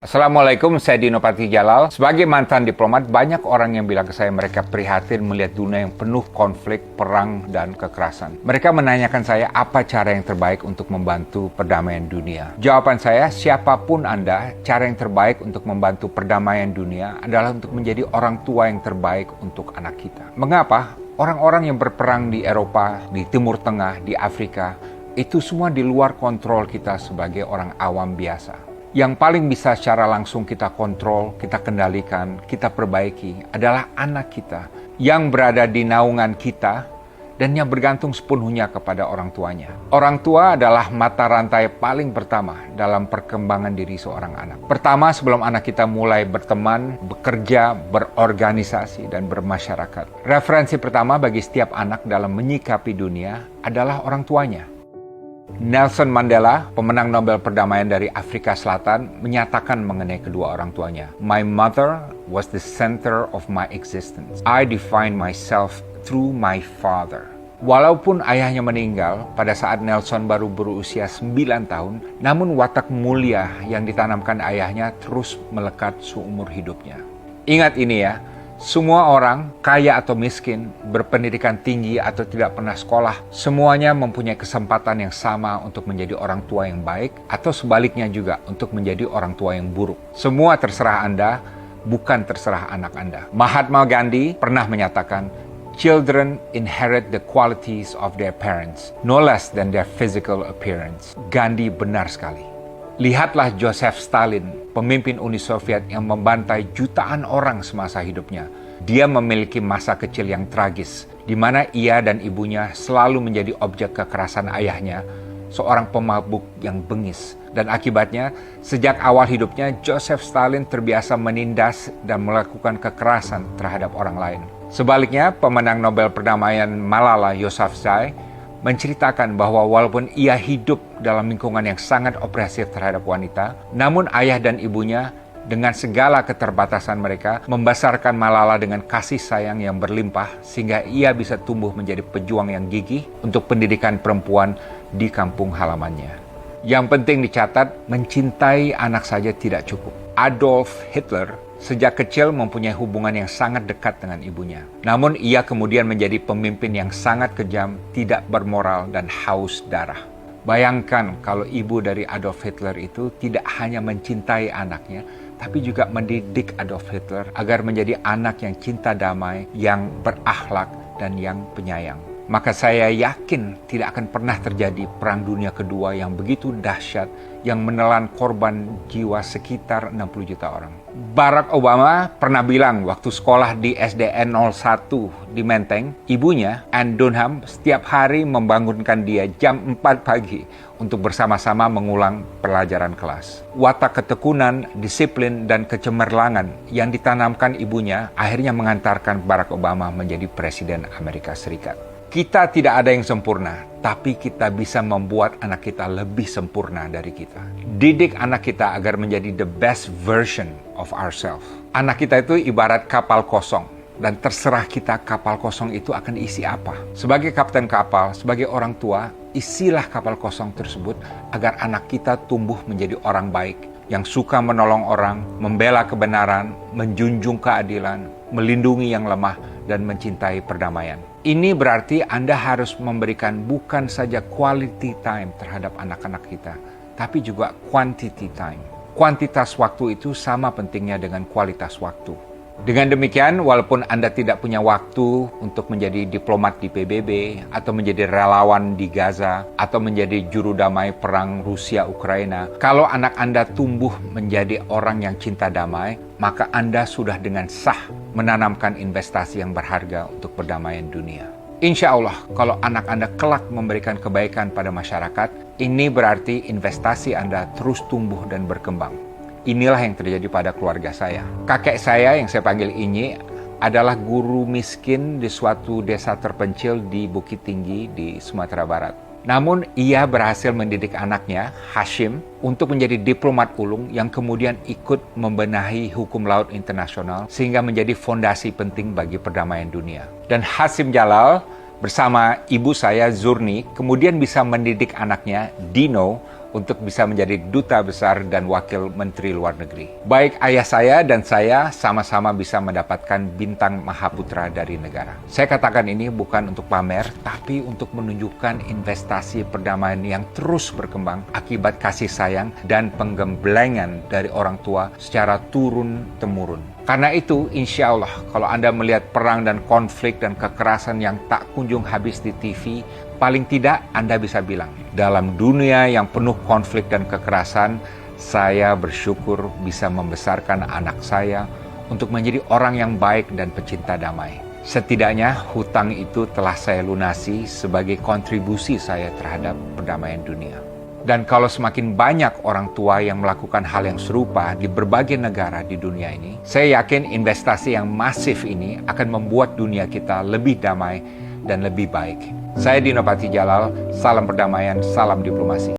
Assalamualaikum, saya Dino Patijalal. Sebagai mantan diplomat, banyak orang yang bilang ke saya mereka prihatin melihat dunia yang penuh konflik, perang, dan kekerasan. Mereka menanyakan saya apa cara yang terbaik untuk membantu perdamaian dunia. Jawaban saya, siapapun Anda, cara yang terbaik untuk membantu perdamaian dunia adalah untuk menjadi orang tua yang terbaik untuk anak kita. Mengapa? Orang-orang yang berperang di Eropa, di Timur Tengah, di Afrika, itu semua di luar kontrol kita sebagai orang awam biasa. Yang paling bisa secara langsung kita kontrol, kita kendalikan, kita perbaiki adalah anak kita yang berada di naungan kita dan yang bergantung sepenuhnya kepada orang tuanya. Orang tua adalah mata rantai paling pertama dalam perkembangan diri seorang anak. Pertama, sebelum anak kita mulai berteman, bekerja, berorganisasi, dan bermasyarakat. Referensi pertama bagi setiap anak dalam menyikapi dunia adalah orang tuanya. Nelson Mandela, pemenang Nobel Perdamaian dari Afrika Selatan, menyatakan mengenai kedua orang tuanya. My mother was the center of my existence. I define myself through my father. Walaupun ayahnya meninggal pada saat Nelson baru berusia 9 tahun, namun watak mulia yang ditanamkan ayahnya terus melekat seumur hidupnya. Ingat ini ya, semua orang, kaya atau miskin, berpendidikan tinggi atau tidak pernah sekolah, semuanya mempunyai kesempatan yang sama untuk menjadi orang tua yang baik atau sebaliknya juga untuk menjadi orang tua yang buruk. Semua terserah Anda, bukan terserah anak Anda. Mahatma Gandhi pernah menyatakan, children inherit the qualities of their parents, no less than their physical appearance. Gandhi benar sekali. Lihatlah Joseph Stalin, pemimpin Uni Soviet yang membantai jutaan orang semasa hidupnya. Dia memiliki masa kecil yang tragis, di mana ia dan ibunya selalu menjadi objek kekerasan ayahnya, seorang pemabuk yang bengis. Dan akibatnya, sejak awal hidupnya, Joseph Stalin terbiasa menindas dan melakukan kekerasan terhadap orang lain. Sebaliknya, pemenang Nobel Perdamaian Malala Yousafzai menceritakan bahwa walaupun ia hidup dalam lingkungan yang sangat opresif terhadap wanita, namun ayah dan ibunya dengan segala keterbatasan mereka membesarkan Malala dengan kasih sayang yang berlimpah sehingga ia bisa tumbuh menjadi pejuang yang gigih untuk pendidikan perempuan di kampung halamannya. Yang penting dicatat, mencintai anak saja tidak cukup. Adolf Hitler sejak kecil mempunyai hubungan yang sangat dekat dengan ibunya. Namun ia kemudian menjadi pemimpin yang sangat kejam, tidak bermoral, dan haus darah. Bayangkan kalau ibu dari Adolf Hitler itu tidak hanya mencintai anaknya, tapi juga mendidik Adolf Hitler agar menjadi anak yang cinta damai, yang berakhlak, dan yang penyayang. Maka saya yakin tidak akan pernah terjadi Perang Dunia Kedua yang begitu dahsyat yang menelan korban jiwa sekitar 60 juta orang. Barack Obama pernah bilang waktu sekolah di SDN 01 di Menteng, ibunya, Ann Dunham, setiap hari membangunkan dia jam 4 pagi untuk bersama-sama mengulang pelajaran kelas. Watak ketekunan, disiplin, dan kecemerlangan yang ditanamkan ibunya akhirnya mengantarkan Barack Obama menjadi Presiden Amerika Serikat. Kita tidak ada yang sempurna, tapi kita bisa membuat anak kita lebih sempurna dari kita. Didik anak kita agar menjadi the best version of ourselves. Anak kita itu ibarat kapal kosong, dan terserah kita kapal kosong itu akan isi apa. Sebagai kapten kapal, sebagai orang tua, isilah kapal kosong tersebut agar anak kita tumbuh menjadi orang baik, yang suka menolong orang, membela kebenaran, menjunjung keadilan, melindungi yang lemah, dan mencintai perdamaian. Ini berarti Anda harus memberikan bukan saja quality time terhadap anak-anak kita, tapi juga quantity time. Kuantitas waktu itu sama pentingnya dengan kualitas waktu. Dengan demikian, walaupun Anda tidak punya waktu untuk menjadi diplomat di PBB, atau menjadi relawan di Gaza, atau menjadi juru damai perang Rusia-Ukraina, kalau anak Anda tumbuh menjadi orang yang cinta damai, maka Anda sudah dengan sah menanamkan investasi yang berharga untuk perdamaian dunia. Insya Allah, kalau anak Anda kelak memberikan kebaikan pada masyarakat, ini berarti investasi Anda terus tumbuh dan berkembang. Inilah yang terjadi pada keluarga saya. Kakek saya yang saya panggil Inyi adalah guru miskin di suatu desa terpencil di Bukit Tinggi di Sumatera Barat. Namun ia berhasil mendidik anaknya, Hashim, untuk menjadi diplomat ulung yang kemudian ikut membenahi hukum laut internasional sehingga menjadi fondasi penting bagi perdamaian dunia. Dan Hasim Jalal bersama ibu saya Zurni kemudian bisa mendidik anaknya Dino untuk bisa menjadi duta besar dan wakil menteri luar negeri. Baik ayah saya dan saya sama-sama bisa mendapatkan bintang Mahaputra dari negara. Saya katakan ini bukan untuk pamer, tapi untuk menunjukkan investasi perdamaian yang terus berkembang akibat kasih sayang dan penggemblengan dari orang tua secara turun-temurun. Karena itu, insya Allah, kalau Anda melihat perang dan konflik dan kekerasan yang tak kunjung habis di TV, paling tidak Anda bisa bilang, dalam dunia yang penuh konflik dan kekerasan, saya bersyukur bisa membesarkan anak saya untuk menjadi orang yang baik dan pecinta damai. Setidaknya hutang itu telah saya lunasi sebagai kontribusi saya terhadap perdamaian dunia. Dan kalau semakin banyak orang tua yang melakukan hal yang serupa di berbagai negara di dunia ini, saya yakin investasi yang masif ini akan membuat dunia kita lebih damai dan lebih baik. Saya Dino Patijalal, salam perdamaian, salam diplomasi.